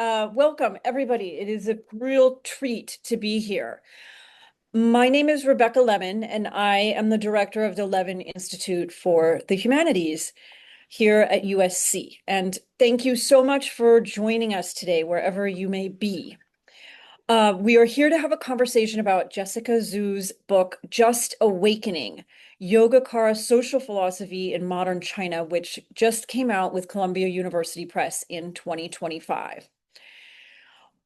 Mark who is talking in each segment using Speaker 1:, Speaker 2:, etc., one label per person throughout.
Speaker 1: Welcome, everybody. It is a real treat to be here. My name is Rebecca Lemon, and I am the director of the Levan Institute for the Humanities here at USC. And thank you so much for joining us today, wherever you may be. We are here to have a conversation about Jessica Zhu's book, Just Awakening, Yogācāra Social Philosophy in Modern China, which just came out with Columbia University Press in 2025.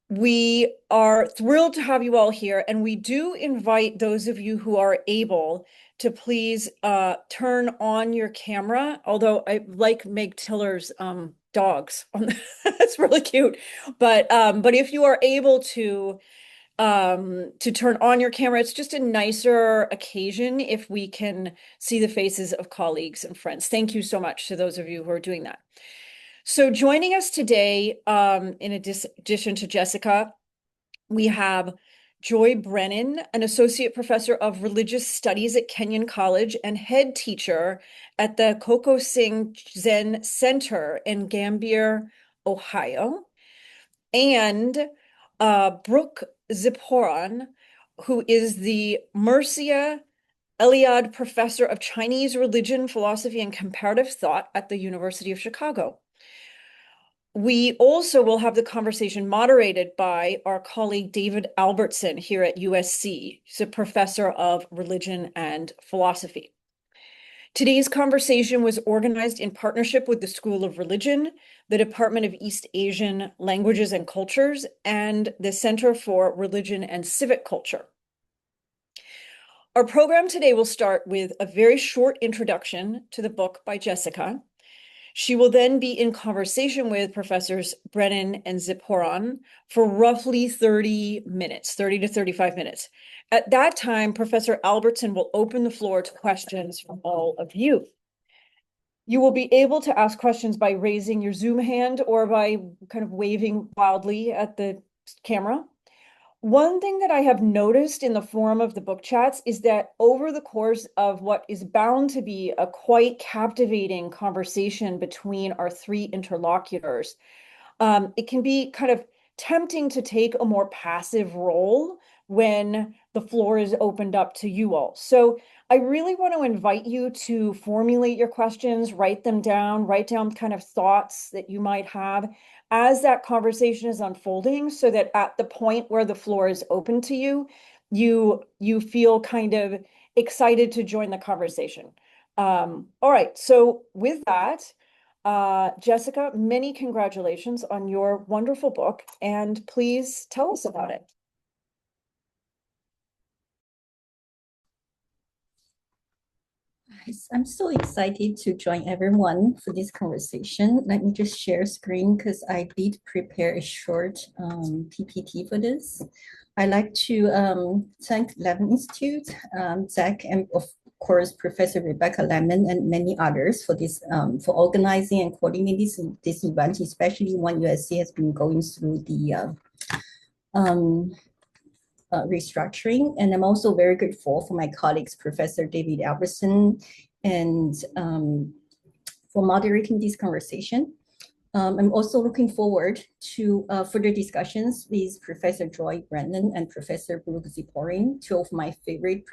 Speaker 1: We are thrilled to have you all here, and we do invite those of you who are able to please turn on your camera, although I like Meg Tiller's dogs. That's really cute. But if you are able to turn on your camera, it's just a nicer occasion if we can see the faces of colleagues and friends. Thank you so much to those of you who are doing that. So joining us today, in addition to Jessica, we have Joy Brennan, an associate professor of religious studies at Kenyon College and head teacher at the Koko Singh Zen Center in Gambier, Ohio, and Brook Ziporyn, who is the Mircea Eliade Professor of Chinese Religion, Philosophy, and Comparative Thought at the University of Chicago. We also will have the conversation moderated by our colleague David Albertson here at USC. He's a professor of religion and philosophy. Today's conversation was organized in partnership with the School of Religion, the Department of East Asian Languages and Cultures, and the Center for Religion and Civic Culture. Our program today will start with a very short introduction to the book by Jessica. She will then be in conversation with Professors Brennan and Ziporyn for roughly 30 minutes, 30 to 35 minutes. At that time, Professor Albertson will open the floor to questions from all of you. You will be able to ask questions by raising your Zoom hand or by kind of waving wildly at the camera. One thing that I have noticed in the forum of the book chats is that over the course of what is bound to be a quite captivating conversation between our three interlocutors, it can be kind of tempting to take a more passive role when the floor is opened up to you all. So I really want to invite you to formulate your questions, write them down, write down kind of thoughts that you might have as that conversation is unfolding, so that at the point where the floor is open to you, you feel kind of excited to join the conversation. All right, so with that, Jessica, many congratulations on your wonderful book, and please tell us about it.
Speaker 2: I'm so excited to join everyone for this conversation. Let me just share screen because I did prepare a short PPT for this. I'd like to thank Levan Institute, Zach, and of course, Professor Rebecca Lemon and many others for this, for organizing and coordinating this event, especially when USC has been going through the restructuring. And I'm also very grateful for my colleagues, Professor David Albertson, and for moderating this conversation. I'm also looking forward to further discussions with Professor Joy Brennan and Professor Brook Ziporyn, two of my favorite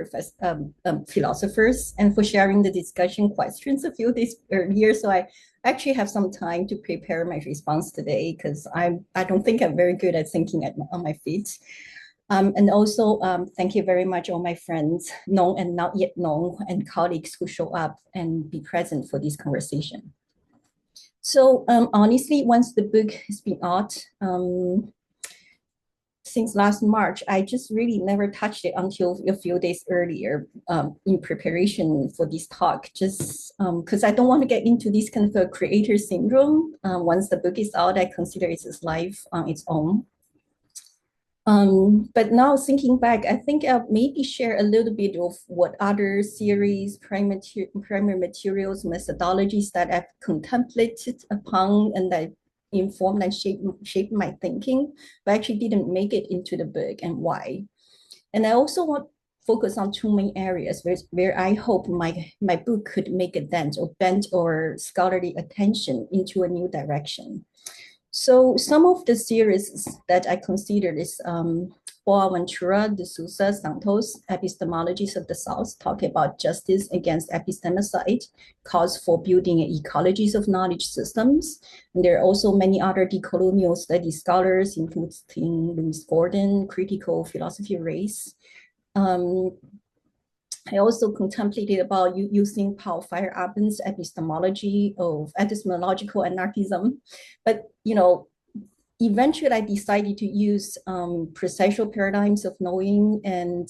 Speaker 2: philosophers, and for sharing the discussion questions a few days earlier. So I actually have some time to prepare my response today, because I don't think I'm very good at thinking on my feet. And also, thank you very much, all my friends, known and not yet known, and colleagues who show up and be present for this conversation. So honestly, once the book has been out, since last March, I just really never touched it until a few days earlier in preparation for this talk, just because I don't want to get into this kind of a creator syndrome. Once the book is out, I consider it as life on its own. But now thinking back, I think I'll maybe share a little bit of what other series, primary materials, methodologies that I've contemplated upon and that informed and shaped my thinking, but actually didn't make it into the book, and why. And I also want to focus on two main areas where I hope my book could make a dent or bend or scholarly attention into a new direction. So some of the series that I considered is Boaventura, De Souza, Santos, Epistemologies of the South, talking about justice against epistemicide, calls for building ecologies of knowledge systems. And there are also many other decolonial studies scholars, including Louis Gordon, critical philosophy of race. I also contemplated about using Paul Feyerabend's epistemology of epistemological anarchism, but eventually I decided to use processual paradigms of knowing and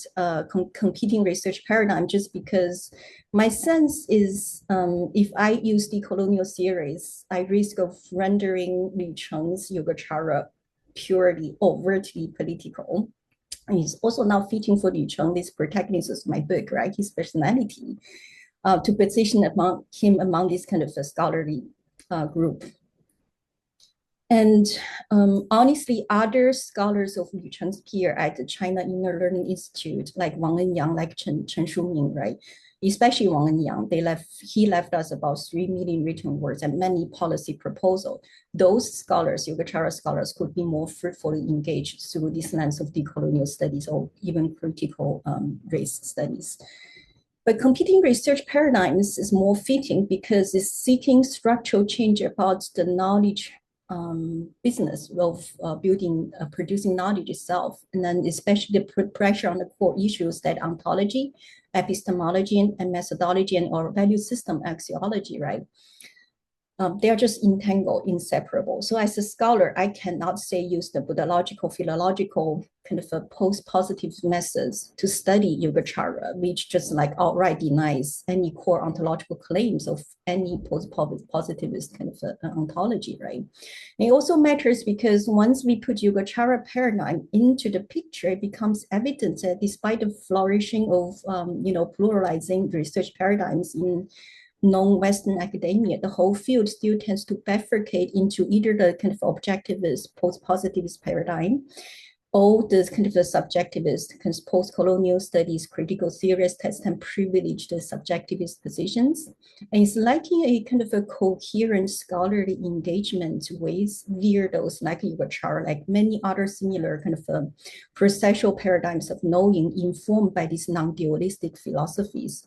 Speaker 2: competing research paradigm, just because my sense is if I use the colonial series, I risk of rendering Li Cheng's Yogācāra purely overtly political. And he's also now fitting for Li Cheng, this protagonist of my book, right? His personality, to position him among this kind of a scholarly group. And honestly, other scholars of Li Cheng's peer at the China Inner Learning Institute, like Wang Enyang, like Chen Shuming, right? Especially Wang Enyang, he left us about 3 million written words and many policy proposals. Those scholars, Yogācāra scholars, could be more fruitfully engaged through this lens of decolonial studies or even critical race studies. But competing research paradigms is more fitting because it's seeking structural change about the knowledge business of producing knowledge itself, and then especially the pressure on the core issues that ontology, epistemology, and methodology, and or value system axiology, right? They are just entangled, inseparable. So as a scholar, I cannot say use the Buddhological, philological kind of a post-positive methods to study Yogācāra, which just like outright denies any core ontological claims of any post-positivist kind of ontology, right? And it also matters because once we put Yogācāra paradigm into the picture, it becomes evident that despite the flourishing of pluralizing research paradigms in non-Western academia, the whole field still tends to bifurcate into either the kind of objectivist, post-positivist paradigm, or the kind of the subjectivist, kind of post-colonial studies, critical theorists test and privilege the subjectivist positions. And it's lacking a kind of a coherent scholarly engagement with weirdos like Yogācāra, like many other similar kind of processual paradigms of knowing informed by these non-dualistic philosophies.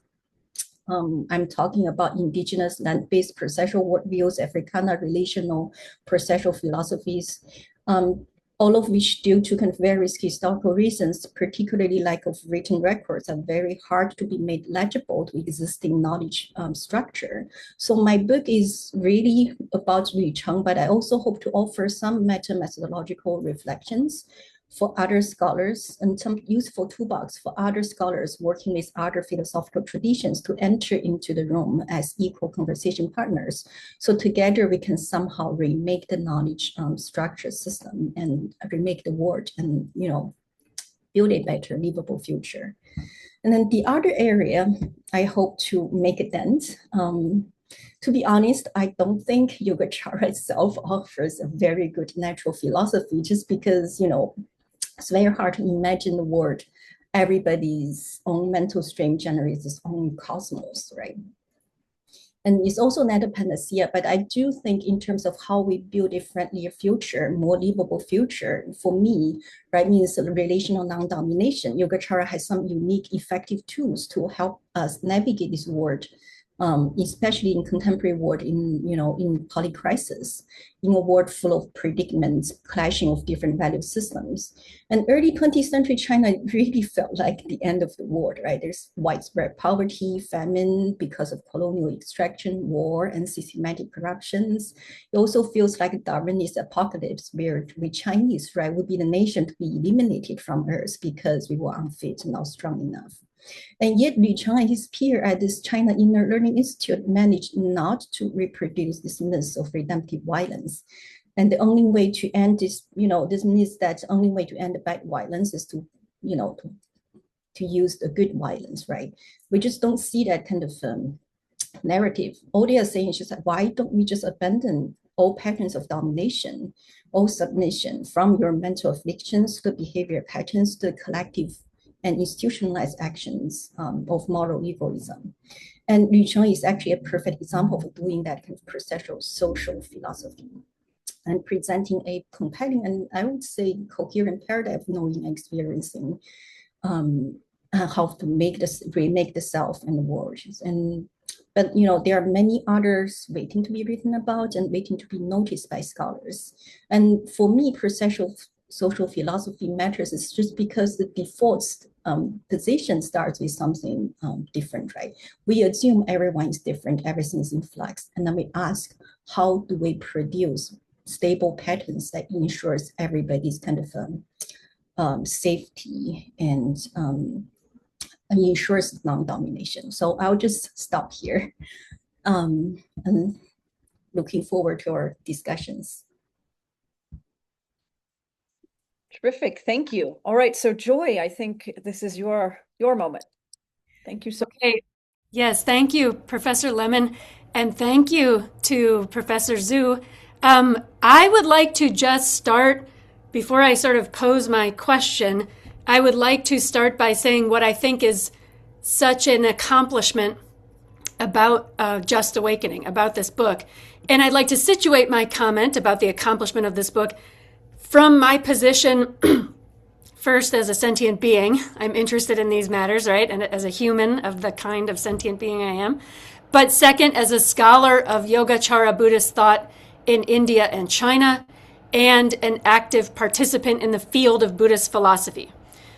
Speaker 2: I'm talking about indigenous land-based processual worldviews, Africana relational processual philosophies, all of which due to kind of various historical reasons, particularly lack of written records, are very hard to be made legible to existing knowledge structure. So my book is really about Li Cheng, but I also hope to offer some meta-methodological reflections for other scholars and some useful toolbox for other scholars working with other philosophical traditions to enter into the room as equal conversation partners. So together we can somehow remake the knowledge structure system and remake the world and, build a better livable future. And then the other area I hope to make a dent. To be honest, I don't think Yogācāra itself offers a very good natural philosophy just because, it's very hard to imagine the world. Everybody's own mental stream generates its own cosmos, right? And it's also not a panacea, but I do think in terms of how we build a friendlier future, more livable future, for me, right, means relational non-domination. Yogācāra has some unique, effective tools to help us navigate this world, especially in contemporary world, in polycrisis, in a world full of predicaments, clashing of different value systems. And early 20th century China really felt like the end of the world, right? There's widespread poverty, famine because of colonial extraction, war, and systematic corruptions. It also feels like a Darwinist apocalypse where we Chinese, right, would be the nation to be eliminated from Earth because we were unfit, not strong enough. And yet Li Cheng and his peer at this China Inner Learning Institute managed not to reproduce this myth of redemptive violence. And the only way to end this, this means that the only way to end the bad violence is to use the good violence, right? We just don't see that kind of narrative. All they are saying is just like, why don't we just abandon all patterns of domination, all submission from your mental afflictions to behavior patterns to collective and institutionalized actions of moral egoism. And Li Cheng is actually a perfect example of doing that kind of processual social philosophy. and presenting a compelling and I would say coherent paradigm of knowing and experiencing how to remake the self and the world. But there are many others waiting to be written about and waiting to be noticed by scholars. And for me, perceptual social philosophy matters is just because the default position starts with something different, right? We assume everyone is different, everything is in flux, and then we ask, how do we produce stable patterns that ensures everybody's kind of safety and ensures non-domination. So I'll just stop here and looking forward to our discussions.
Speaker 1: Terrific. Thank you. All right. So Joy, I think this is your moment. Thank you so much.
Speaker 3: Okay. Yes, thank you, Professor Lemon, and thank you to Professor Zhu. I would like to just start, before I sort of pose my question, I would like to start by saying what I think is such an accomplishment about Just Awakening, about this book. And I'd like to situate my comment about the accomplishment of this book from my position first as a sentient being. I'm interested in these matters, right? And as a human of the kind of sentient being I am. But second, as a scholar of Yogācāra Buddhist thought in India and China, and an active participant in the field of Buddhist philosophy.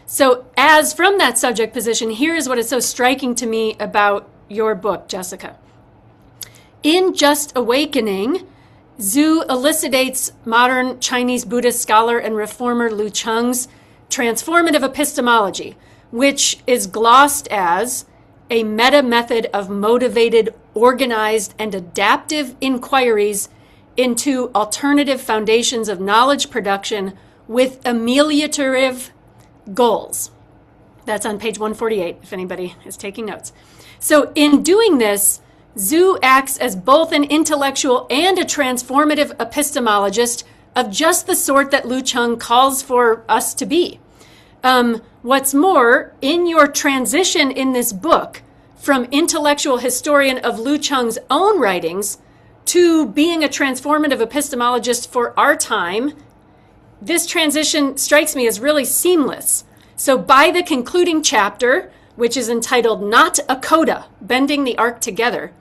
Speaker 3: So as from that subject position, here is what is so striking to me about your book, Jessica. In Just Awakening, Zhu elucidates modern Chinese Buddhist scholar and reformer Lu Cheng's transformative epistemology, which is glossed as a meta method of motivated, organized, and adaptive inquiries into alternative foundations of knowledge production with ameliorative goals. That's on page 148, if anybody is taking notes. So in doing this, Zhu acts as both an intellectual and a transformative epistemologist of just the sort that Lu Cheng calls for us to be. What's more, in your transition in this book from intellectual historian of Lu Cheng's own writings to being a transformative epistemologist for our time, this transition strikes me as really seamless. So by the concluding chapter, which is entitled Not a Coda, Bending the Arc Together,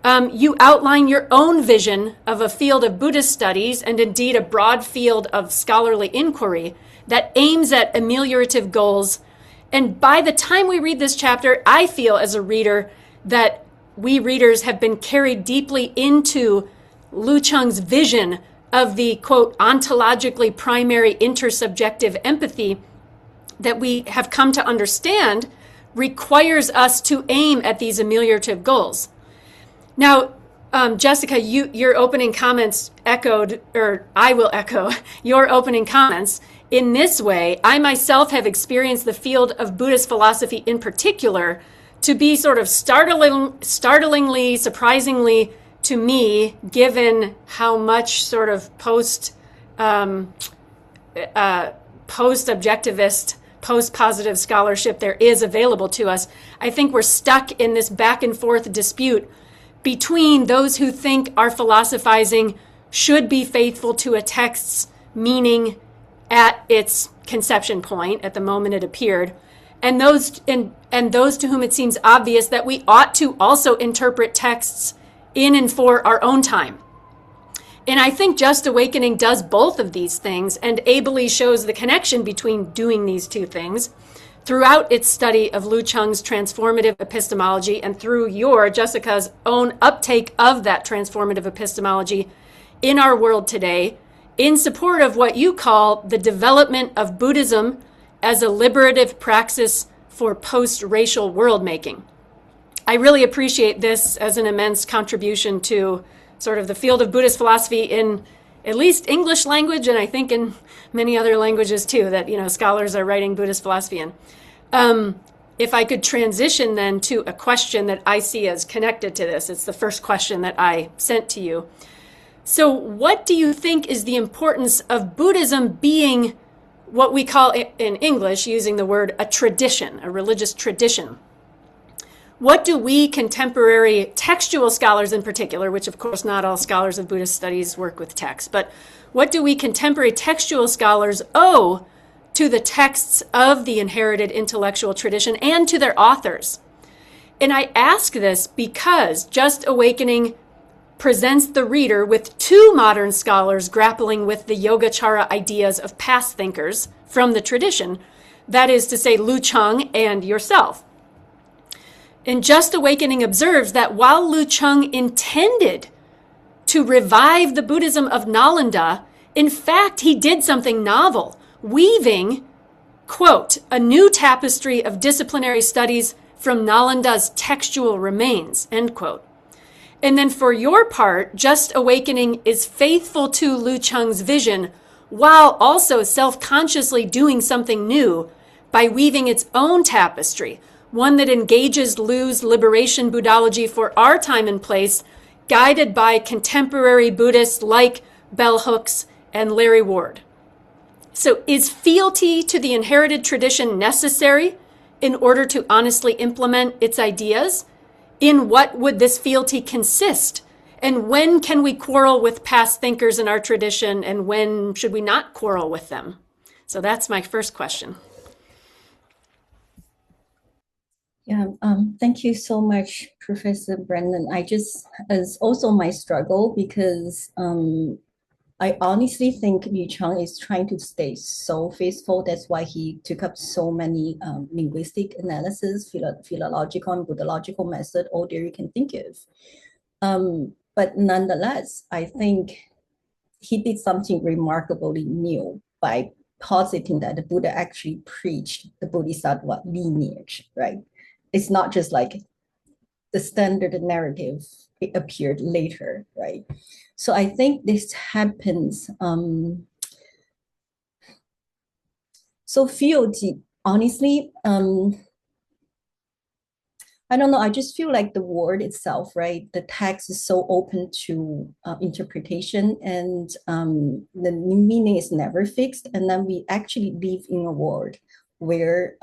Speaker 3: you outline your own vision of a field of Buddhist studies and indeed a broad field of scholarly inquiry that aims at ameliorative goals. And by the time we read this chapter, I feel as a reader that we readers have been carried deeply into Lu Cheng's vision of the, quote, ontologically primary intersubjective empathy that we have come to understand requires us to aim at these ameliorative goals. Now, Jessica, your opening comments echoed, or I will echo your opening comments. In this way, I myself have experienced the field of Buddhist philosophy in particular to be sort of startlingly, surprisingly to me, given how much sort of post-objectivist, post-positive scholarship there is available to us. I think we're stuck in this back and forth dispute between those who think our philosophizing should be faithful to a text's meaning at its conception point, at the moment it appeared, and those to whom it seems obvious that we ought to also interpret texts in and for our own time. And I think Just Awakening does both of these things and ably shows the connection between doing these two things throughout its study of Lu Cheng's transformative epistemology and through your, Jessica's, own uptake of that transformative epistemology in our world today in support of what you call the development of Buddhism as a liberative praxis for post-racial world-making. I really appreciate this as an immense contribution to sort of the field of Buddhist philosophy in at least English language, and I think in many other languages too, that scholars are writing Buddhist philosophy in. If I could transition then to a question that I see as connected to this, it's the first question that I sent to you. So what do you think is the importance of Buddhism being what we call in English, using the word a tradition, a religious tradition? what do we contemporary textual scholars in particular, which of course not all scholars of Buddhist studies work with text, but what do we contemporary textual scholars owe to the texts of the inherited intellectual tradition and to their authors? And I ask this because Just Awakening presents the reader with two modern scholars grappling with the Yogācāra ideas of past thinkers from the tradition, that is to say, Lu Cheng and yourself. And Just Awakening observes that while Lu Cheng intended to revive the Buddhism of Nalanda, in fact, he did something novel, weaving, quote, a new tapestry of disciplinary studies from Nalanda's textual remains, end quote. And then for your part, Just Awakening is faithful to Lu Cheng's vision while also self-consciously doing something new by weaving its own tapestry, one that engages Lu's liberation Buddhology for our time and place, guided by contemporary Buddhists like Bell Hooks and Larry Ward. So is fealty to the inherited tradition necessary in order to honestly implement its ideas? In what would this fealty consist? And when can we quarrel with past thinkers in our tradition, and when should we not quarrel with them? So that's my first question.
Speaker 2: Yeah, thank you so much, Professor Brennan. It's also my struggle because I honestly think Yu Cheng is trying to stay so faithful. That's why he took up so many linguistic analysis, philological and Buddhological method, all there you can think of. But nonetheless, I think he did something remarkably new by positing that the Buddha actually preached the Bodhisattva lineage, right? It's not just like the standard narrative, it appeared later, right? So I think this happens. So fealty, honestly, I don't know, I just feel like the word itself, right? The text is so open to interpretation, and the meaning is never fixed. And then we actually live in a world where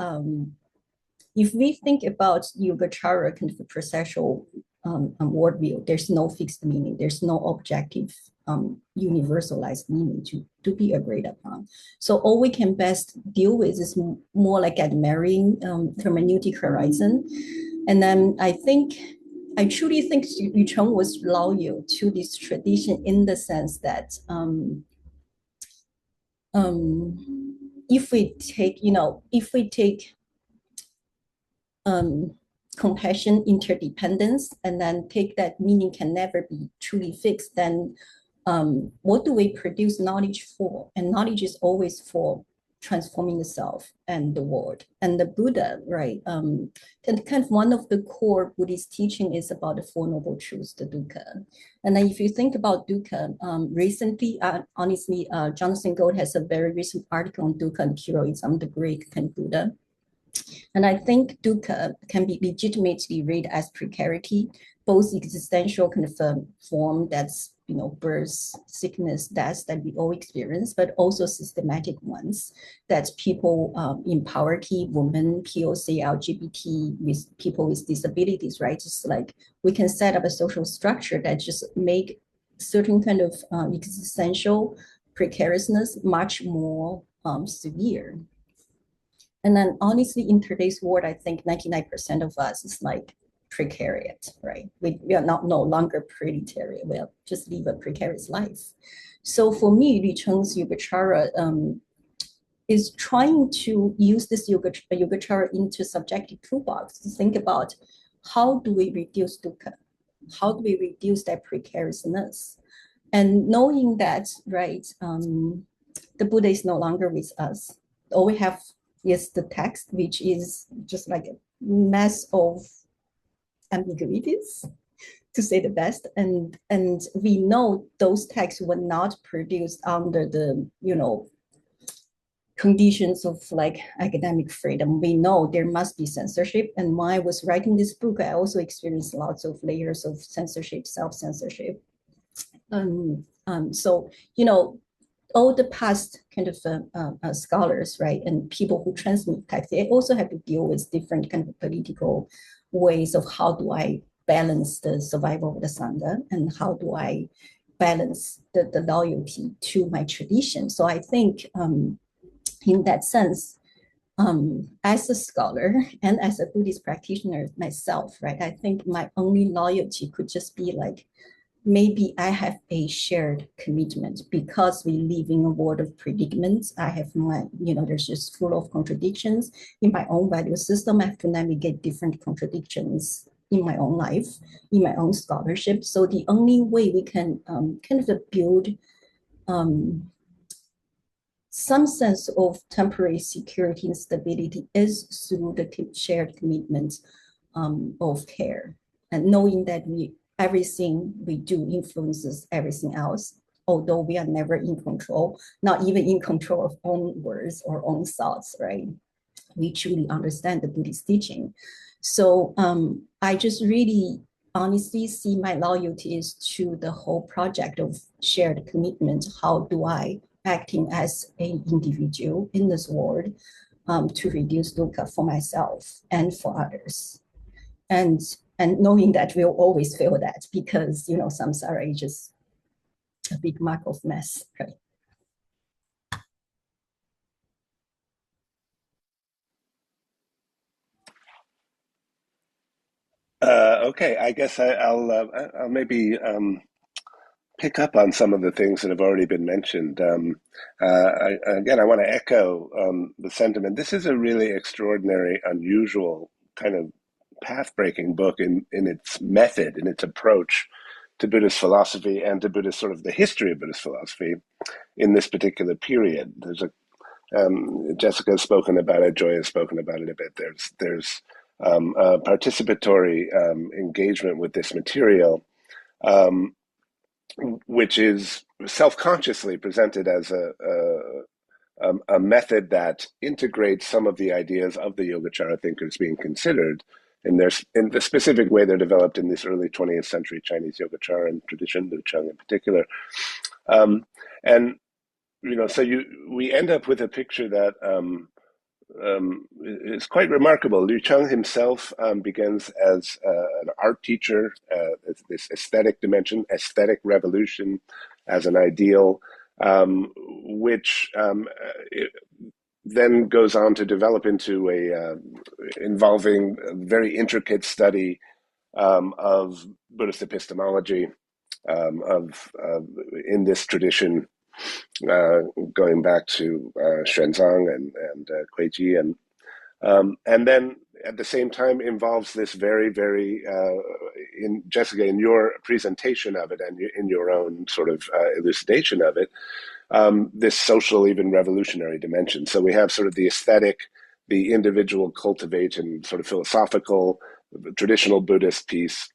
Speaker 2: if we think about Yogācāra kind of a processual worldview, there's no fixed meaning, there's no objective universalized meaning to be agreed upon. So all we can best deal with is more like at marrying hermeneutic horizon. And then I truly think Yu Cheng was loyal to this tradition in the sense that if we take compassion, interdependence, and then take that meaning can never be truly fixed, then what do we produce knowledge for? And knowledge is always for transforming the self and the world. And the Buddha, right, kind of one of the core Buddhist teaching is about the Four Noble Truths, the dukkha. And then if you think about dukkha, recently, honestly, Jonathan Gold has a very recent article on dukkha and heroism, the Greek kind of Buddha. And I think dukkha can be legitimately read as precarity, both existential kind of form that's, birth, sickness, death that we all experience, but also systematic ones that people in poverty, women, POC, LGBT, with people with disabilities, right? Just like we can set up a social structure that just make certain kind of existential precariousness much more severe. And then honestly, in today's world, I think 99% of us is like precariat, right? We are no longer proletariat. We just live a precarious life. So for me, Yu Cheng's Yogācāra is trying to use this Yogācāra into subjective toolbox to think about how do we reduce dukkha? How do we reduce that precariousness? And knowing that, right, the Buddha is no longer with us. All we have is the text, which is just like a mess of ambiguities, to say the best. And we know those texts were not produced under the, conditions of like academic freedom. We know there must be censorship. And when I was writing this book, I also experienced lots of layers of censorship, self-censorship. So, all the past kind of scholars, right, and people who transmit text, they also have to deal with different kind of political ways of how do I balance the survival of the Sangha and how do I balance the loyalty to my tradition. So I think in that sense, as a scholar and as a Buddhist practitioner myself, right, I think my only loyalty could just be like, maybe I have a shared commitment because we live in a world of predicaments. I have my, there's just full of contradictions in my own value system. I have to navigate different contradictions in my own life, in my own scholarship. So the only way we can kind of build some sense of temporary security and stability is through the shared commitment of care, and knowing that everything we do influences everything else, although we are never in control, not even in control of own words or own thoughts, right? We truly understand the Buddhist teaching. So I just really honestly see my loyalty is to the whole project of shared commitment. How do I, acting as an individual in this world, to reduce dukkha for myself and for others? And knowing that we'll always feel that because, samsara is just a big mark of mess, right?
Speaker 4: Okay, I guess I'll maybe pick up on some of the things that have already been mentioned. Again, I want to echo the sentiment. This is a really extraordinary, unusual kind of path-breaking book in its method, in its approach to Buddhist philosophy and to Buddhist sort of the history of Buddhist philosophy in this particular period. There's Jessica has spoken about it, Joy has spoken about it a bit. There's a participatory engagement with this material, which is self-consciously presented as a method that integrates some of the ideas of the Yogacara thinkers being considered in the specific way they're developed in this early 20th century Chinese Yogacara tradition, Liu Cheng in particular. And so we end up with a picture that is quite remarkable. Liu Cheng himself begins as an art teacher, this aesthetic dimension, aesthetic revolution as an ideal, which then goes on to develop into involving a very intricate study of Buddhist epistemology in this tradition, going back to Xuanzang and Kuiji, and then at the same time involves this very, very, Jessica, in your presentation of it and in your own sort of elucidation of it, this social, even revolutionary dimension. So we have sort of the aesthetic, the individual cultivation, sort of philosophical, traditional Buddhist piece,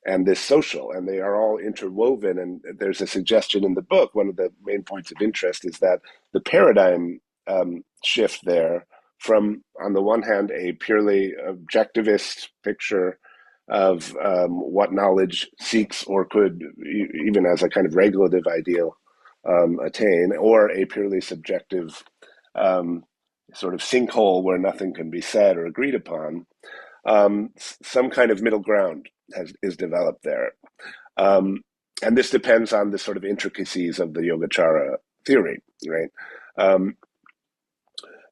Speaker 4: and this social, and they are all interwoven. And there's a suggestion in the book, one of the main points of interest is that the paradigm shift there from, on the one hand, a purely objectivist picture of what knowledge seeks or could, even as a kind of regulative ideal, attain, or a purely subjective sort of sinkhole where nothing can be said or agreed upon. Some kind of middle ground is developed there. And this depends on the sort of intricacies of the Yogacara theory, right?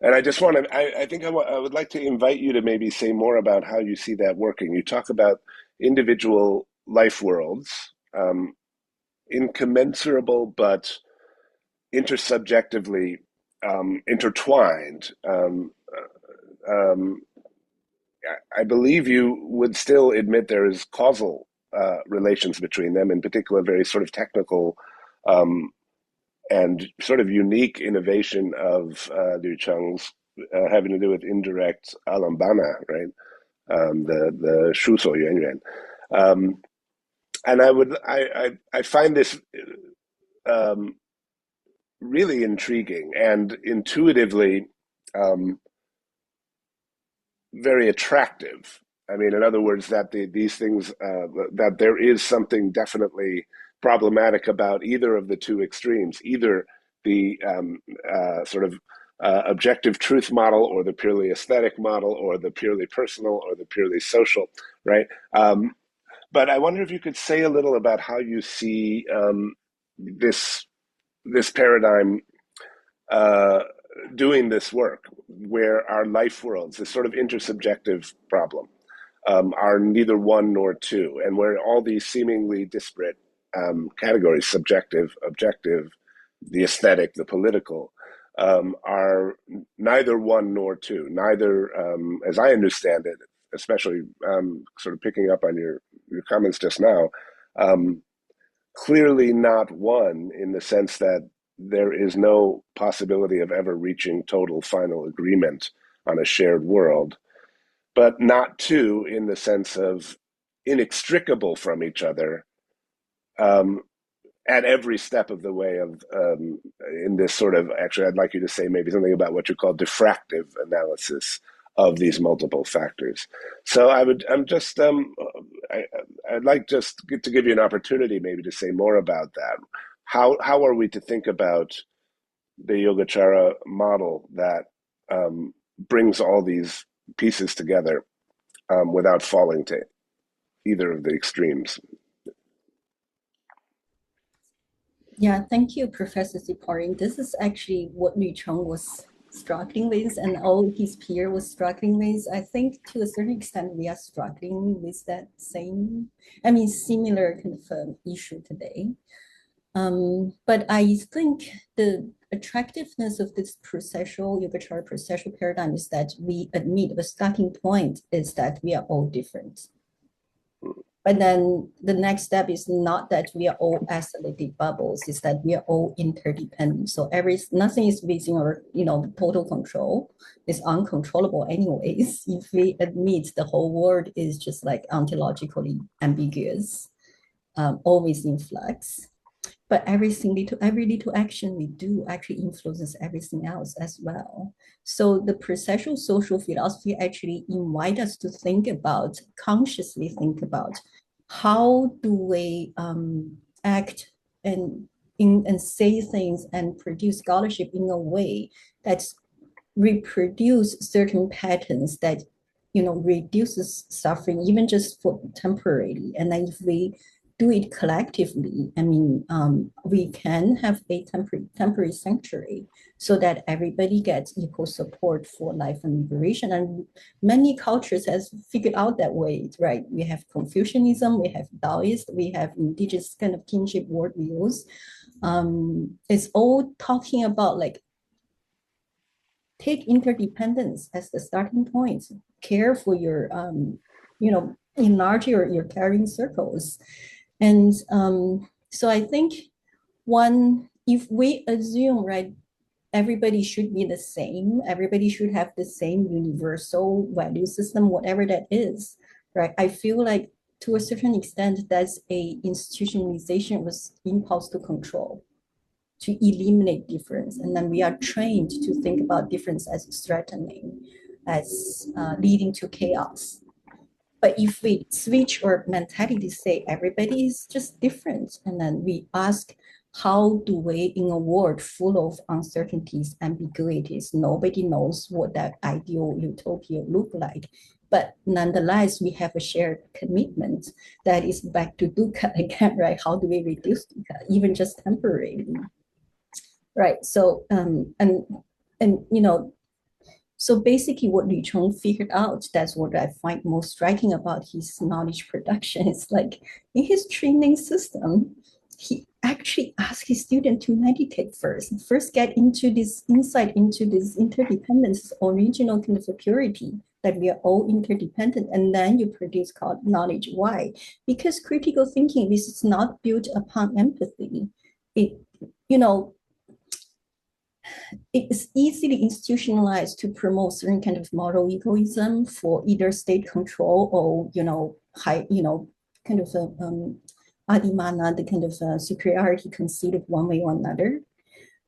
Speaker 4: And I just want to, I think I would like to invite you to maybe say more about how you see that working. You talk about individual life worlds, incommensurable but intersubjectively intertwined. I believe you would still admit there is causal relations between them, in particular, very sort of technical and sort of unique innovation of Liu Cheng's having to do with indirect alambana, right? The Shu So Yuan Yuan. And I find this really intriguing and intuitively very attractive. I mean, in other words, that these things, that there is something definitely problematic about either of the two extremes, either the sort of objective truth model, or the purely aesthetic model, or the purely personal, or the purely social, right? But I wonder if you could say a little about how you see this paradigm doing this work, where our life worlds, this sort of intersubjective problem, are neither one nor two, and where all these seemingly disparate categories, subjective, objective, the aesthetic, the political, are neither one nor two. Neither, as I understand it, especially sort of picking up on your comments just now, clearly not one, in the sense that there is no possibility of ever reaching total final agreement on a shared world, but not two in the sense of inextricable from each other at every step of the way of in this sort of, actually I'd like you to say maybe something about what you call diffractive analysis of these multiple factors. So I'd like just to give you an opportunity maybe to say more about that. How are we to think about the Yogacara model that brings all these pieces together without falling to either of the extremes?
Speaker 2: Yeah, thank you, Professor Ziporyn. This is actually what Lu Cheng was struggling with, and all his peers was struggling with. I think to a certain extent we are struggling with that same, similar kind of issue today. But I think the attractiveness of this processual Yogacara processual paradigm is that we admit the starting point is that we are all different. But then the next step is not that we are all isolated bubbles, is that we are all interdependent. So nothing is within our total control. It's uncontrollable anyways. If we admit the whole world is just like ontologically ambiguous, always in flux. But every little action we do actually influences everything else as well. So the processual social philosophy actually invites us to consciously think about how do we act and say things and produce scholarship in a way that reproduce certain patterns that reduces suffering, even just for temporarily. And then if we do it collectively, we can have a temporary sanctuary so that everybody gets equal support for life and liberation. And many cultures has figured out that way, right? We have Confucianism, we have Taoist, we have indigenous kind of kinship worldviews. It's all talking about like, take interdependence as the starting point, care for your, enlarge your caring circles. And so I think if we assume, right, everybody should be the same, everybody should have the same universal value system, whatever that is, right? I feel like to a certain extent, that's a institutionalization with impulse to control, to eliminate difference. And then we are trained to think about difference as threatening, as leading to chaos. But if we switch our mentality to say everybody is just different, and then we ask, how do we, in a world full of uncertainties, ambiguities, nobody knows what that ideal utopia look like, but nonetheless, we have a shared commitment that is back to dukkha again, right? How do we reduce dukkha, even just temporarily? Right, so, so basically what Lu Cheng figured out, that's what I find most striking about his knowledge production, is like in his training system, he actually asked his student to meditate first get into this insight into this interdependence, original kind of purity, that we are all interdependent, and then you produce called knowledge. Why? Because critical thinking is not built upon empathy. It is easily institutionalized to promote certain kind of moral egoism for either state control or, kind of adimana, the kind of superiority conceit of one way or another.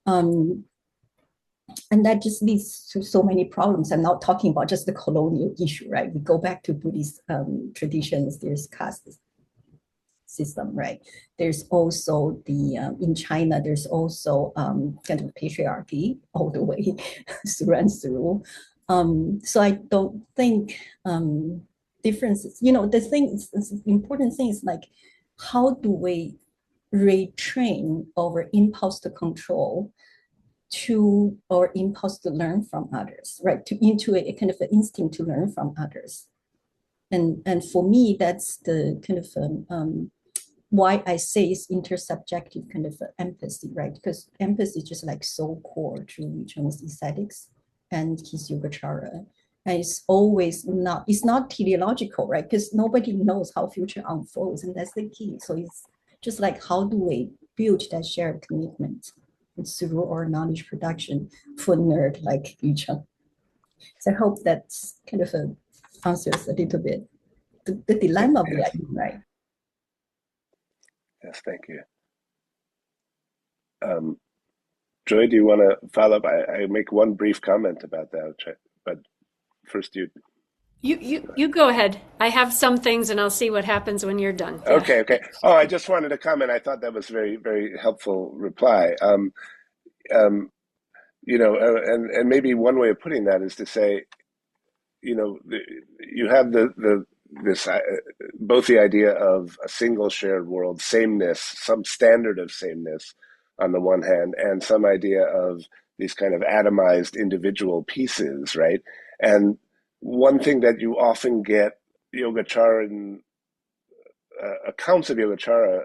Speaker 2: And that just leads to so many problems. I'm not talking about just the colonial issue, right? We go back to Buddhist traditions, there's caste system, right? There's also in China, there's also kind of patriarchy all the way through and through. So I don't think differences, the important thing is like, how do we retrain our impulse to control to our impulse to learn from others, right? Into a kind of an instinct to learn from others. And for me, that's the kind of why I say it's intersubjective kind of empathy, right? Because empathy is just like so core to Yu Cheng's aesthetics and his Yogācāra. And it's not teleological, right? Because nobody knows how future unfolds, and that's the key. So it's just like, how do we build that shared commitment through our knowledge production for nerd like Yu Cheng? So I hope that's kind of answers a little bit the dilemma we are in, right?
Speaker 4: Yes, thank you. Joy, do you want to follow up? I make one brief comment about that, but first you.
Speaker 3: You go ahead. I have some things, and I'll see what happens when you're done. Yeah.
Speaker 4: Okay. Oh, I just wanted to comment. I thought that was very, very helpful reply. And maybe one way of putting that is to say, you have this both the idea of a single shared world, sameness, some standard of sameness on the one hand, and some idea of these kind of atomized individual pieces, right? And one thing that you often get Yogācāra accounts of Yogācāra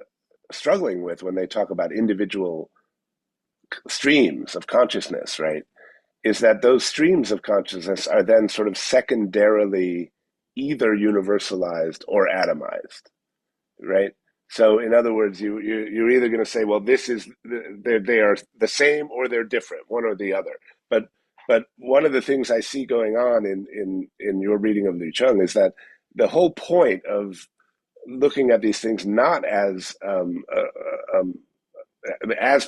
Speaker 4: struggling with when they talk about individual streams of consciousness, right, is that those streams of consciousness are then sort of secondarily either universalized or atomized, right? So in other words, you're either going to say, well, they are the same or they're different, one or the other. But one of the things I see going on in your reading of Yu Cheng is that the whole point of looking at these things not as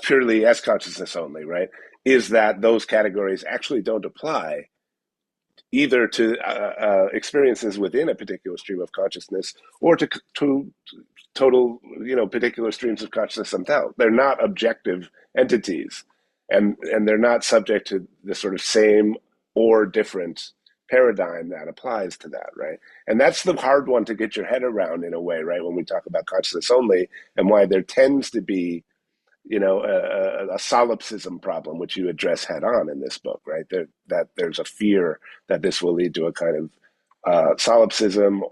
Speaker 4: purely as consciousness only, right, is that those categories actually don't apply either to experiences within a particular stream of consciousness or to total, particular streams of consciousness themselves. They're not objective entities, and they're not subject to the sort of same or different paradigm that applies to that, right? And that's the hard one to get your head around in a way, right? When we talk about consciousness only, and why there tends to be a solipsism problem, which you address head on in this book, right? That there's a fear that this will lead to a kind of solipsism,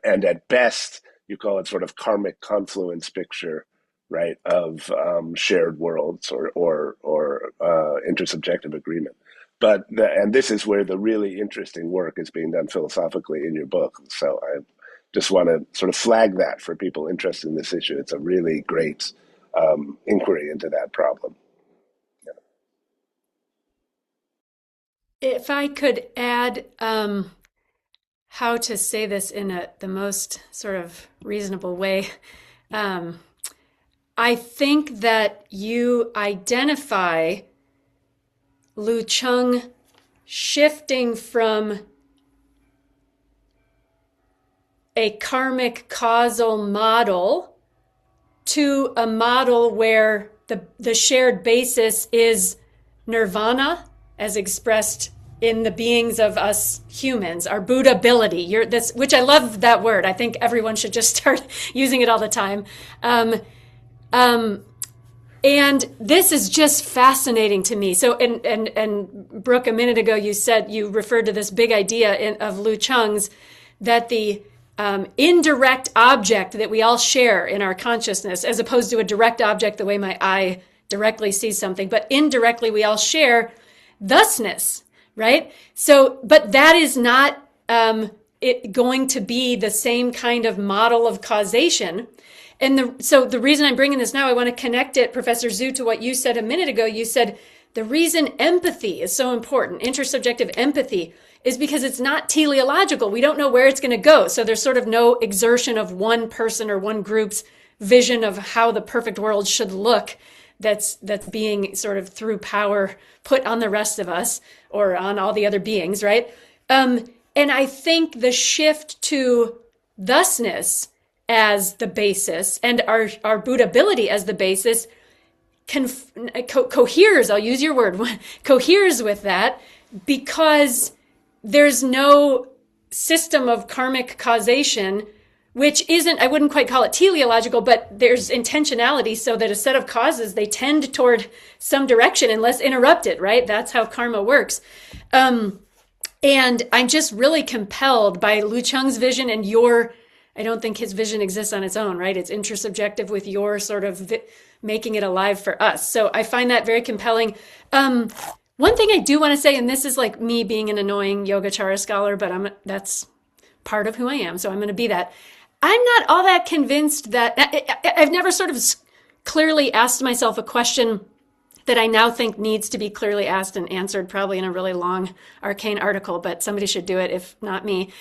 Speaker 4: and at best, you call it sort of karmic confluence picture, right, of shared worlds or intersubjective agreement. And this is where the really interesting work is being done philosophically in your book. So I just want to sort of flag that for people interested in this issue. It's a really great inquiry into that problem.
Speaker 3: If I could add how to say this in the most sort of reasonable way, I think that you identify Yu Cheng shifting from a karmic causal model to a model where the shared basis is nirvana, as expressed in the beings of us humans, our Buddha-ability. Which I love that word. I think everyone should just start using it all the time. And this is just fascinating to me. So, and Brook, a minute ago, you referred to this big idea of Yu Cheng's, that the indirect object that we all share in our consciousness, as opposed to a direct object, the way my eye directly sees something, but indirectly we all share thusness, right? So, but that is not going to be the same kind of model of causation. And so the reason I'm bringing this now, I want to connect it, Professor Zhu, to what you said a minute ago. You said the reason empathy is so important, intersubjective empathy, is because it's not teleological. We don't know where it's going to go. So there's sort of no exertion of one person or one group's vision of how the perfect world should look that's being sort of through power put on the rest of us or on all the other beings, right? And I think the shift to thusness as the basis and our Buddhability as the basis coheres, I'll use your word, coheres with that, because there's no system of karmic causation, which isn't, I wouldn't quite call it teleological, but there's intentionality, so that a set of causes, they tend toward some direction unless interrupted, right? That's how karma works. And I'm just really compelled by Lu Cheng's vision and your, I don't think his vision exists on its own, right? It's intersubjective with your sort of making it alive for us. So I find that very compelling. One thing I do want to say, and this is like me being an annoying Yogacara scholar, but that's part of who I am, so I'm going to be that. I'm not all that convinced that, I've never sort of clearly asked myself a question that I now think needs to be clearly asked and answered, probably in a really long, arcane article, but somebody should do it if not me.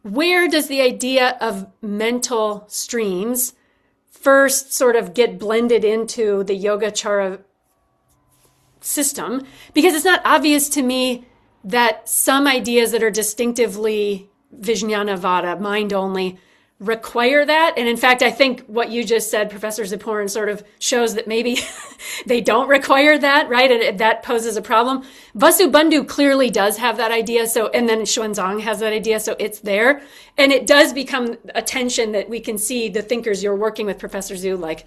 Speaker 3: Where does the idea of mental streams first sort of get blended into the Yogacara system? Because it's not obvious to me that some ideas that are distinctively Vijnanavada, mind only, require that. And in fact, I think what you just said, Professor Ziporyn, sort of shows that maybe they don't require that, right? And that poses a problem. Vasubandhu clearly does have that idea. So, and then Xuanzang has that idea. So it's there. And it does become a tension that we can see the thinkers you're working with, Professor Zhu, like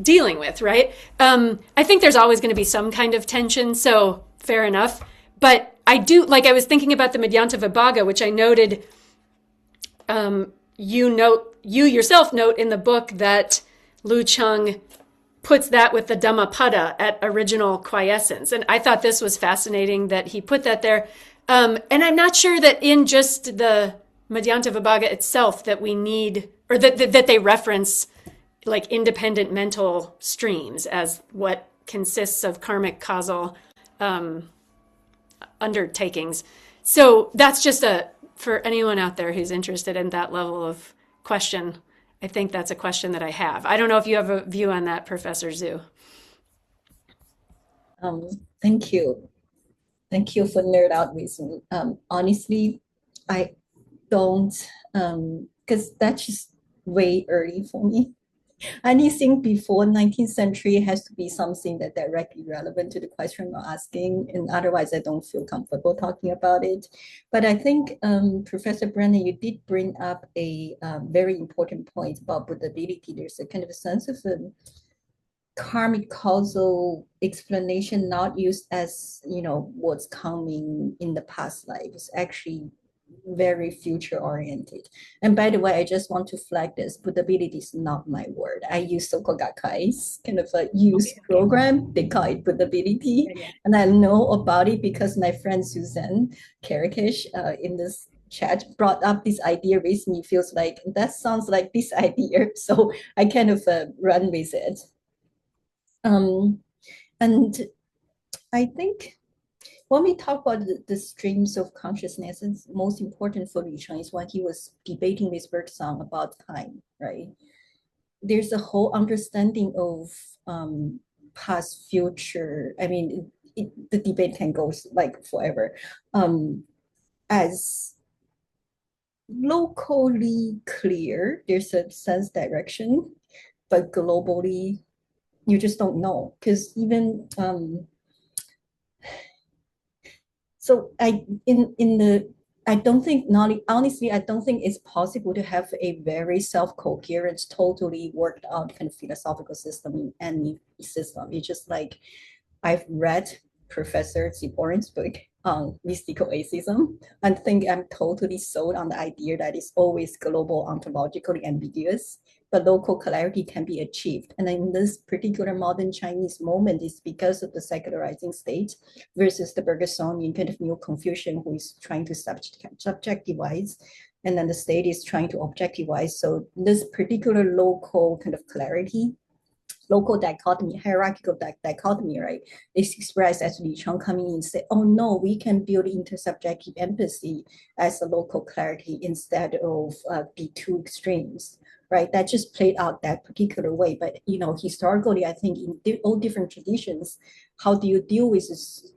Speaker 3: dealing with, right? I think there's always going to be some kind of tension. So fair enough. But I do, like I was thinking about the Madhyanta Vibhaga, which I noted, you yourself note in the book that Lu Cheng puts that with the Dhammapada at original quiescence. And I thought this was fascinating that he put that there. And I'm not sure that in just the Madhyanta Vibhaga itself that we need, or that they reference like independent mental streams as what consists of karmic causal undertakings. So that's just for anyone out there who's interested in that level of question, I think that's a question that I have. I don't know if you have a view on that, Professor Zhu.
Speaker 2: Thank you. Thank you for nerd out with me. Honestly, I don't, because that's just way early for me. Anything before 19th century has to be something that directly relevant to the question you're asking, and otherwise I don't feel comfortable talking about it. But I think, Professor Brennan, you did bring up a very important point about Buddhability. There's a kind of a sense of a karmic causal explanation not used as, what's coming in the past life. It's actually very future oriented. And by the way, I just want to flag this, Buddhability is not my word. I use so-called Gakkai's kind of a use program. They call it Buddhability. And I know about it because my friend Suzanne Karakesh in this chat brought up this idea recently. Feels like that sounds like this idea. So I kind of run with it. And I think when we talk about the streams of consciousness, it's most important for Lu Cheng is when he was debating with Bergson about time, right? There's a whole understanding of past, future. I mean, the debate can go like forever. As locally clear, there's a sense direction, but globally, you just don't know. Because even so I don't think, honestly, I don't think it's possible to have a very self-coherent, totally worked out kind of philosophical system in any system. It's just like, I've read Professor Ziporyn's book on mystical atheism and think I'm totally sold on the idea that it's always global, ontologically ambiguous, but local clarity can be achieved. And in this particular modern Chinese moment, is because of the secularizing state versus the Bergsonian kind of new Confucian who is trying to subjectivize, and then the state is trying to objectivize. So this particular local kind of clarity, local dichotomy, hierarchical dichotomy, right, is expressed as Lu Cheng coming in and say, oh no, we can build intersubjective empathy as a local clarity instead of the two extremes, right? That just played out that particular way. But, historically, I think in all different traditions, how do you deal with this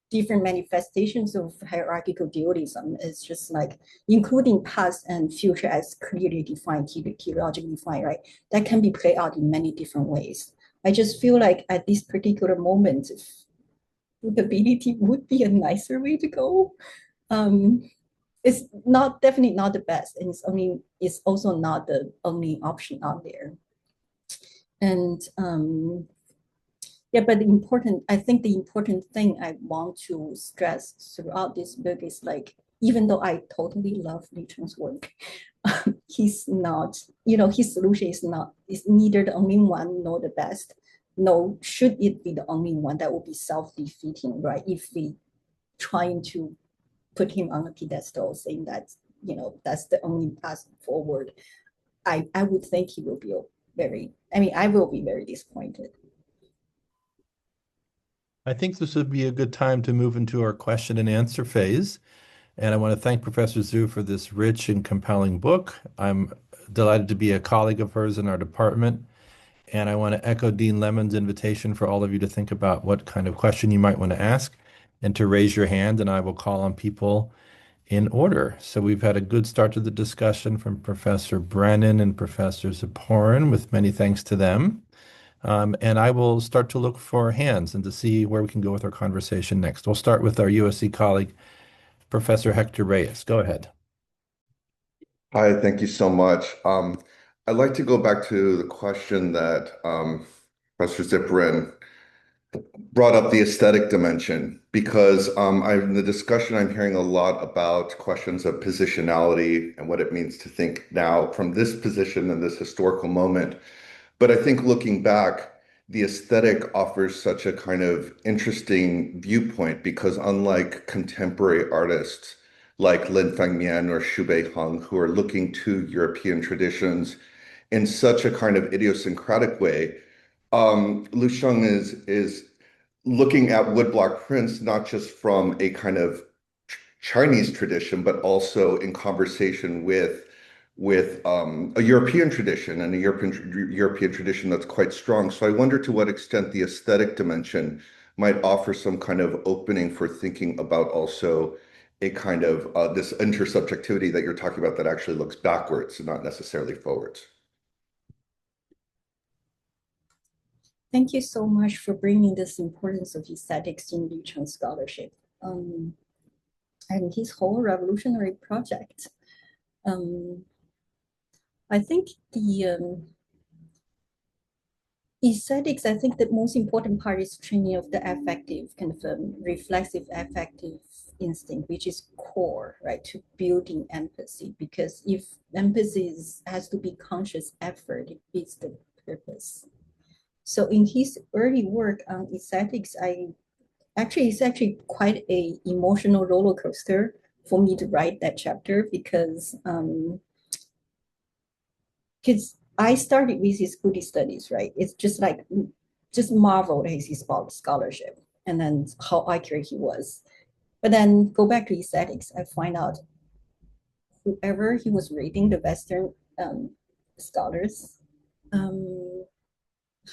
Speaker 2: different manifestations of hierarchical dualism. It's just like including past and future as clearly defined, teleologically defined, right? That can be played out in many different ways. I just feel like at this particular moment, mutability would be a nicer way to go. It's not definitely not the best, and it's also not the only option out there. And yeah, but I think the important thing I want to stress throughout this book is like, even though I totally love Richard's work, he's not, his solution is neither the only one nor the best. No, should it be the only one, that would be self-defeating, right? If we trying to put him on a pedestal, saying that, that's the only path forward, I would think he will be I will be very disappointed.
Speaker 5: I think this would be a good time to move into our question and answer phase. And I want to thank Professor Zhu for this rich and compelling book. I'm delighted to be a colleague of hers in our department. And I want to echo Dean Lemon's invitation for all of you to think about what kind of question you might want to ask and to raise your hand, and I will call on people in order. So we've had a good start to the discussion from Professor Brennan and Professor Ziporyn, with many thanks to them. And I will start to look for hands and to see where we can go with our conversation next. We'll start with our USC colleague, Professor Hector Reyes. Go ahead.
Speaker 6: Hi, thank you so much. I'd like to go back to the question that Professor Ziporyn brought up, the aesthetic dimension, because in the discussion I'm hearing a lot about questions of positionality and what it means to think now from this position in this historical moment. But I think looking back, the aesthetic offers such a kind of interesting viewpoint, because unlike contemporary artists like Lin Fengmian or Xu Beiheng, who are looking to European traditions in such a kind of idiosyncratic way, Lu Sheng is looking at woodblock prints not just from a kind of Chinese tradition, but also in conversation with a European tradition, and a European tradition that's quite strong. So I wonder to what extent the aesthetic dimension might offer some kind of opening for thinking about also a kind of this intersubjectivity that you're talking about that actually looks backwards and not necessarily forwards.
Speaker 2: Thank you so much for bringing this importance of aesthetics in Lu Cheng's scholarship and his whole revolutionary project. I think the aesthetics, I think the most important part is training of the affective, kind of reflexive affective instinct, which is core, right, to building empathy. Because if empathy has to be conscious effort, it beats the purpose. So in his early work on aesthetics, it's actually quite a emotional roller coaster for me to write that chapter, because I started with his Buddhist studies, right? It's just marveled at his scholarship and then how accurate he was. But then go back to aesthetics, I find out whoever he was reading, the Western scholars,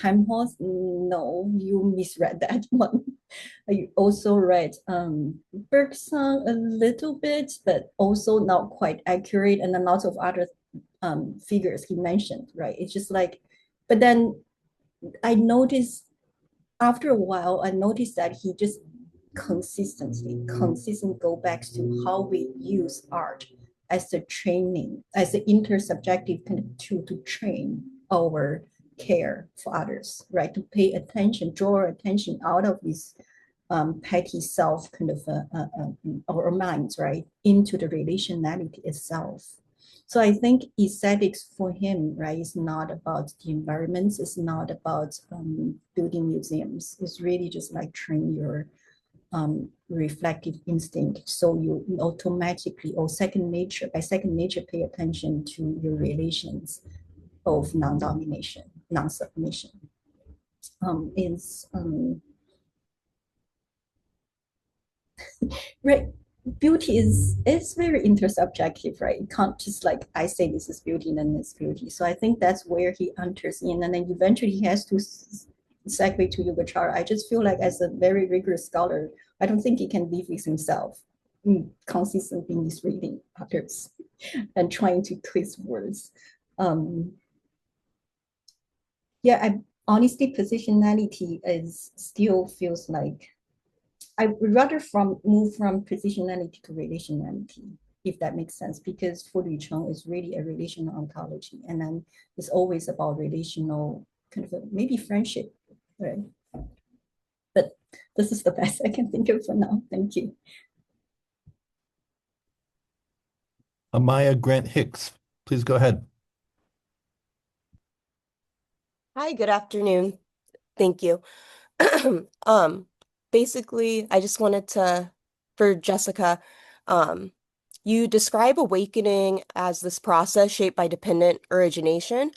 Speaker 2: Helmholtz, no, you misread that one. You also read Bergson a little bit, but also not quite accurate, and a lot of other figures he mentioned, right? It's just like, but then I noticed after a while, I noticed that he just consistently go back to how we use art as a training, as an intersubjective kind of tool to train our care for others, right? To pay attention, draw attention out of this petty self kind of our minds, right, into the relationality itself. So I think aesthetics for him, right, is not about the environments, it's not about building museums. It's really just like train your reflective instinct, so you automatically, or second nature, pay attention to your relations of non-domination, non-submission. Right, beauty is very intersubjective, right? You can't just like, I say this is beauty and then it's beauty. So I think that's where he enters in, and then eventually he has to segue to Yogācāra. I just feel like, as a very rigorous scholar I don't think he can live with himself, consistently misreading others and trying to twist words. Yeah, honestly, positionality is still feels like I would rather move from positionality to relationality, if that makes sense, because for Lu Cheng is really a relational ontology, and then it's always about relational kind of maybe friendship, right? But this is the best I can think of for now. Thank you.
Speaker 5: Amaya Grant Hicks, please go ahead.
Speaker 7: Hi, good afternoon. Thank you. Basically, I just wanted to, for Jessica, you describe awakening as this process shaped by dependent origination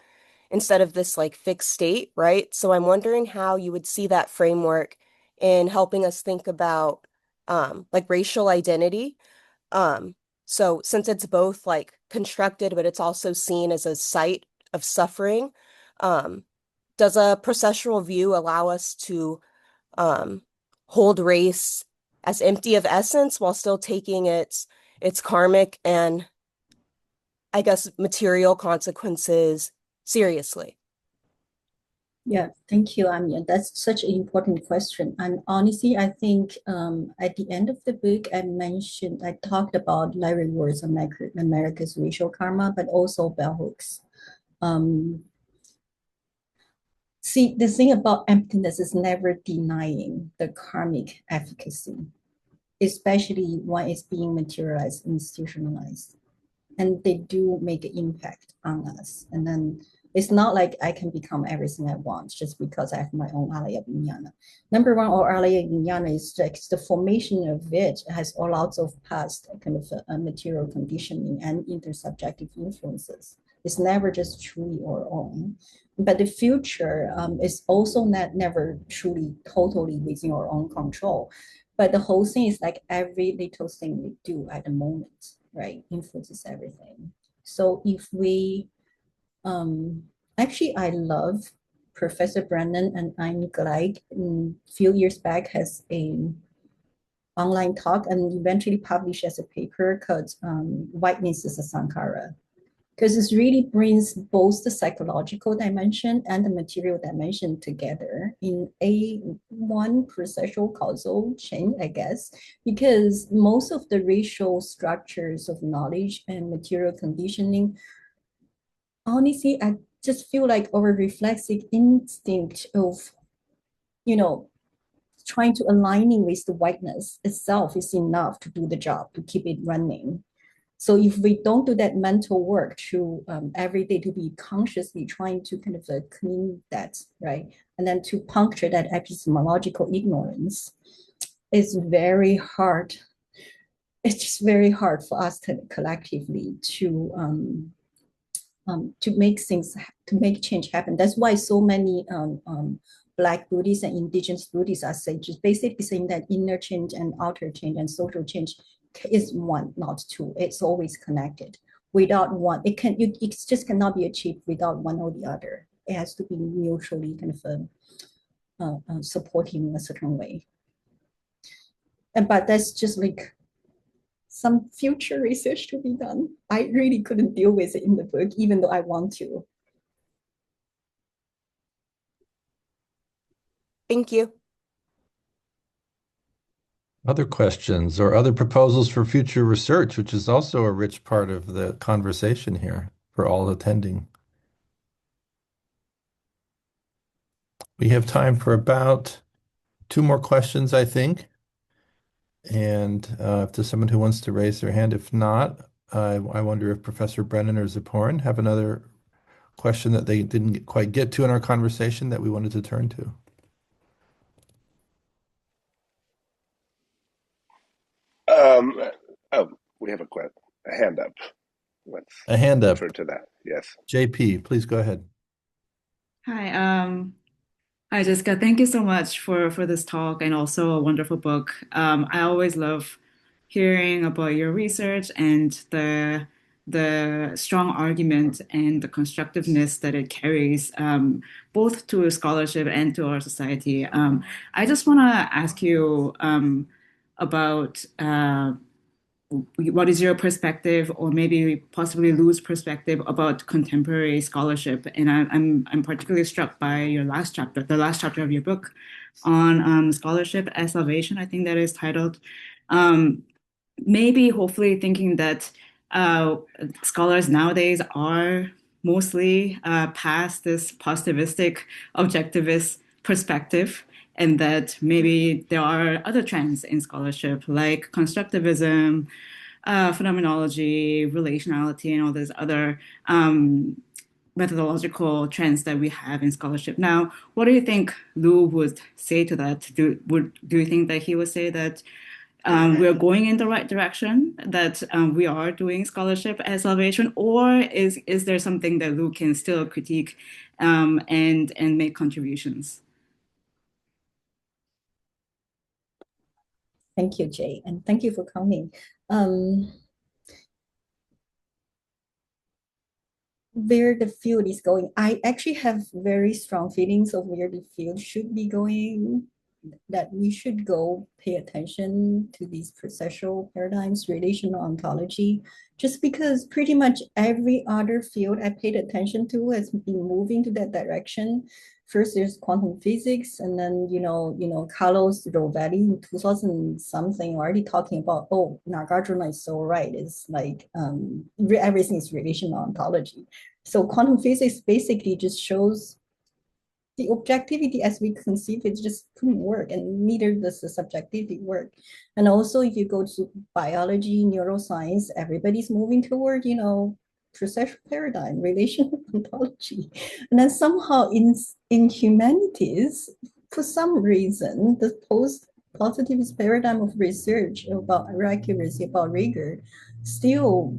Speaker 7: instead of this like fixed state, right? So I'm wondering how you would see that framework in helping us think about like racial identity. So since it's both like constructed, but it's also seen as a site of suffering, um, does a processual view allow us to um, hold race as empty of essence while still taking its karmic and I guess material consequences seriously?
Speaker 2: Yeah, thank you, Anya. That's such an important question. And honestly, I think at the end of the book, I talked about Larry Ward's America's Racial Karma, but also bell hooks. See, the thing about emptiness is never denying the karmic efficacy, especially when it's being materialized, institutionalized. And they do make an impact on us. And then it's not like I can become everything I want just because I have my own alaya vijnana. Number one, or alaya vijnana is like the formation of it has all lots of past kind of material conditioning and intersubjective influences. It's never just truly our own. But the future is also never truly totally within our own control. But the whole thing is like every little thing we do at the moment, right, influences everything. So if we, actually, I love Professor Brennan, and I'm glad a few years back has a online talk and eventually published as a paper called Whiteness is a Sankhara, because it really brings both the psychological dimension and the material dimension together in a one processual causal chain, I guess, because most of the racial structures of knowledge and material conditioning, honestly, I just feel like our reflexive instinct of, trying to aligning with the whiteness itself is enough to do the job, to keep it running. So if we don't do that mental work to every day to be consciously trying to kind of clean that, right? And then to puncture that epistemological ignorance, it's very hard. It's just very hard for us to collectively to make things, to make change happen. That's why so many Black Buddhists and indigenous Buddhists are sages, basically saying that inner change and outer change and social change is one, not two. It's always connected. Without one, it just cannot be achieved without one or the other. It has to be mutually kind of supporting in a certain way. But that's just like some future research to be done. I really couldn't deal with it in the book, even though I want to.
Speaker 7: Thank you.
Speaker 5: Other questions or other proposals for future research, which is also a rich part of the conversation here for all attending. We have time for about 2 more questions, I think. And if there's someone who wants to raise their hand, if not, I wonder if Professor Brennan or Ziporyn have another question that they didn't quite get to in our conversation that we wanted to turn to.
Speaker 4: We have a hand up. Let's
Speaker 5: A hand up.
Speaker 4: refer to that. Yes.
Speaker 5: JP, please go ahead.
Speaker 8: Hi, hi Jessica. Thank you so much for this talk and also a wonderful book. I always love hearing about your research and the strong argument and the constructiveness that it carries, both to scholarship and to our society. I just want to ask you, about what is your perspective, or maybe possibly loose perspective about contemporary scholarship. And I'm particularly struck by your last chapter, the last chapter of your book on scholarship as salvation, I think that is titled. Maybe hopefully thinking that scholars nowadays are mostly past this positivistic, objectivist perspective, and that maybe there are other trends in scholarship like constructivism, phenomenology, relationality, and all these other methodological trends that we have in scholarship. Now, what do you think Lou would say to that? Do you think that he would say that we're going in the right direction, that we are doing scholarship as salvation, or is there something that Lou can still critique and make contributions?
Speaker 2: Thank you, Jay, and thank you for coming. Where the field is going, I actually have very strong feelings of where the field should be going, that we should go pay attention to these processual paradigms, relational ontology, just because pretty much every other field I paid attention to has been moving to that direction. First, there's quantum physics, and then Carlos Rovelli in 2000 something already talking about, oh, Nagarjuna is so right. It's like everything is relational ontology. So quantum physics basically just shows the objectivity as we conceive it just couldn't work, and neither does the subjectivity work. And also, if you go to biology, neuroscience, everybody's moving toward, processual paradigm, relational ontology. And then somehow in humanities, for some reason, the post-positivist paradigm of research about accuracy, about rigor, still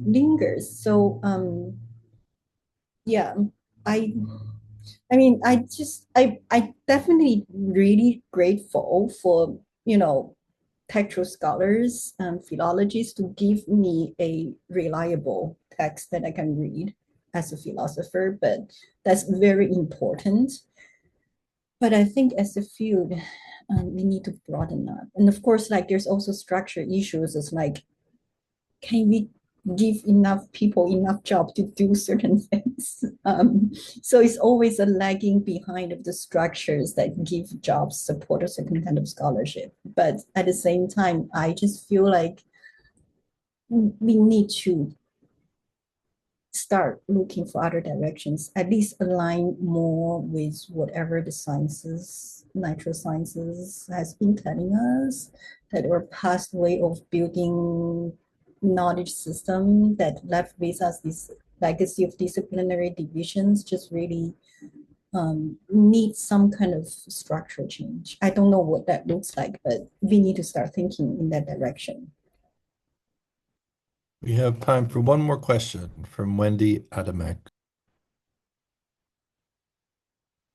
Speaker 2: lingers. So yeah, I mean, I definitely really grateful for, textual scholars and philologists to give me a reliable text that I can read as a philosopher, but that's very important. But I think as a field, we need to broaden up. And of course, like there's also structure issues. It's like, can we give enough people enough job to do certain things? So it's always a lagging behind of the structures that give jobs, support a certain kind of scholarship. But at the same time, I just feel like we need to start looking for other directions, at least align more with whatever the sciences, natural sciences has been telling us, that our past way of building knowledge system that left with us this legacy of disciplinary divisions just really needs some kind of structural change. I don't know what that looks like, but we need to start thinking in that direction.
Speaker 5: We have time for one more question from Wendy Adamek.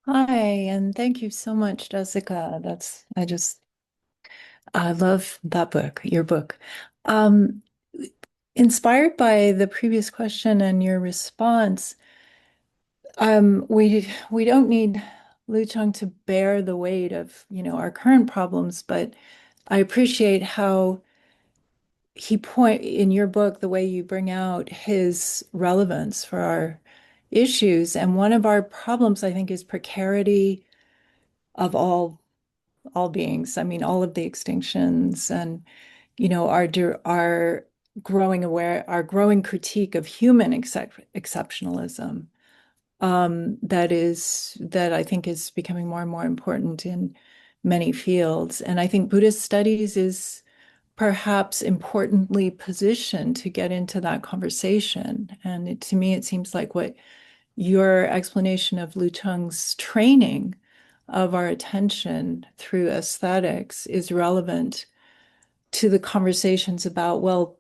Speaker 9: Hi, and thank you so much, Jessica. I love that book, your book. Inspired by the previous question and your response, we don't need Lu Cheng to bear the weight of, our current problems, but I appreciate how in your book, the way you bring out his relevance for our issues. And one of our problems, I think, is precarity of all beings. I mean, all of the extinctions and, our our growing critique of human exceptionalism. That I think is becoming more and more important in many fields. And I think Buddhist studies is perhaps importantly positioned to get into that conversation. And to me, it seems like what your explanation of Lu Cheng's training of our attention through aesthetics is relevant to the conversations about,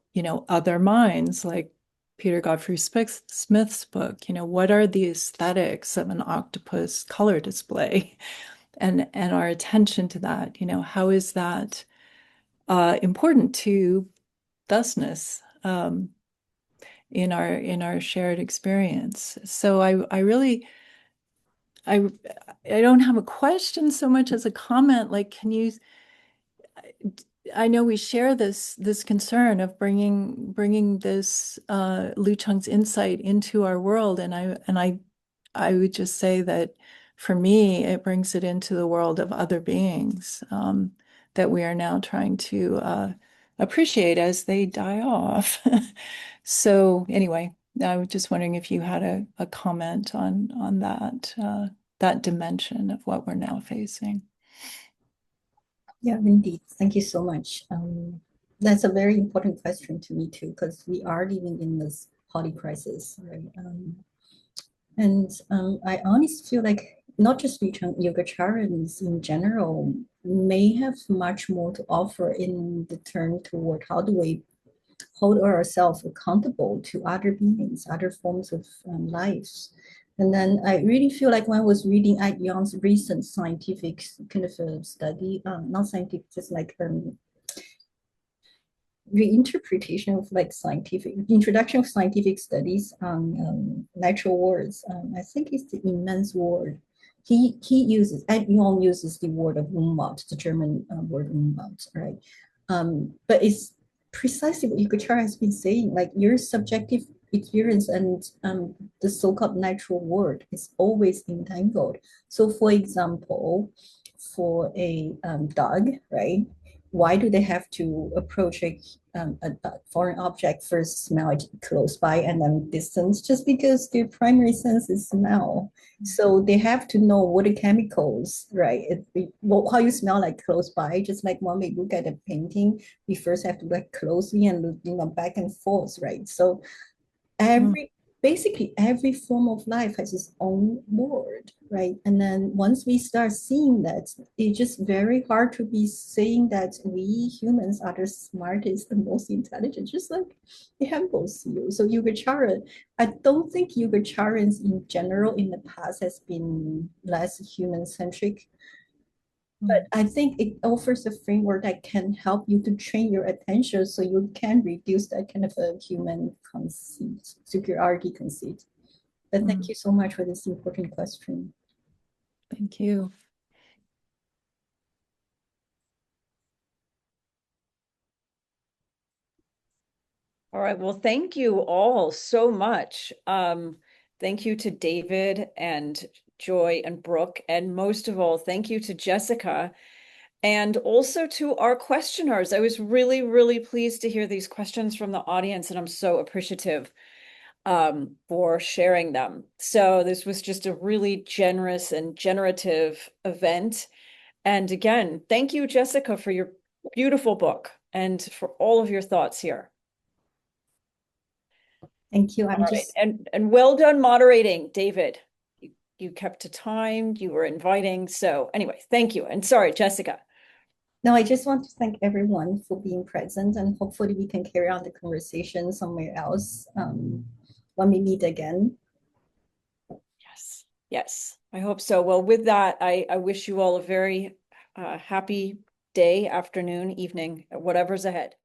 Speaker 9: other minds, like Peter Godfrey Smith's book, what are the aesthetics of an octopus color display? And our attention to that, how is that important to thusness in our shared experience? So I don't have a question so much as a comment. Like, I know we share this concern of bringing this Lu Cheng's insight into our world, and I would just say that for me, it brings it into the world of other beings that we are now trying to appreciate as they die off. So anyway, I was just wondering if you had a comment on that dimension of what we're now facing.
Speaker 2: Yeah, indeed. Thank you so much. That's a very important question to me too, because we are living in this poly crisis, right? I honestly feel like not just Yogācārans in general may have much more to offer in the term toward how do we hold ourselves accountable to other beings, other forms of lives. And then I really feel like when I was reading Young's recent scientific kind of a study, not scientific, just like reinterpretation of like scientific introduction of scientific studies on natural words. I think it's the immense word. He uses Young uses the word of Umlaut, the German word Umlaut, right? But it's precisely what Yogācāra has been saying, like your subjective experience and the so-called natural world is always entangled. So for example, for a dog, right? Why do they have to approach a foreign object, first smell it close by and then distance? Just because their primary sense is smell. So they have to know what the chemicals, right? How you smell like close by, just like when we look at a painting, we first have to look closely and look, back and forth, right? So basically every form of life has its own word, right? And then once we start seeing that, it's just very hard to be saying that we humans are the smartest and most intelligent, just like the Hempels you. So Yogācāra, I don't think Yogācārans in general in the past has been less human-centric. But I think it offers a framework that can help you to train your attention so you can reduce that kind of a human conceit, superiority conceit. But thank you so much for this important question.
Speaker 9: Thank you.
Speaker 1: All right. Well, thank you all so much. Thank you to David and Joy and Brooke. And most of all, thank you to Jessica and also to our questioners. I was really, really pleased to hear these questions from the audience, and I'm so appreciative for sharing them. So this was just a really generous and generative event. And again, thank you, Jessica, for your beautiful book and for all of your thoughts here.
Speaker 2: Thank you.
Speaker 1: I'm just and well done moderating, David. You kept to time, you were inviting. So anyway, thank you. And sorry, Jessica.
Speaker 2: No, I just want to thank everyone for being present, and hopefully we can carry on the conversation somewhere else when we meet again.
Speaker 1: Yes, yes, I hope so. Well, with that, I wish you all a very happy day, afternoon, evening, whatever's ahead.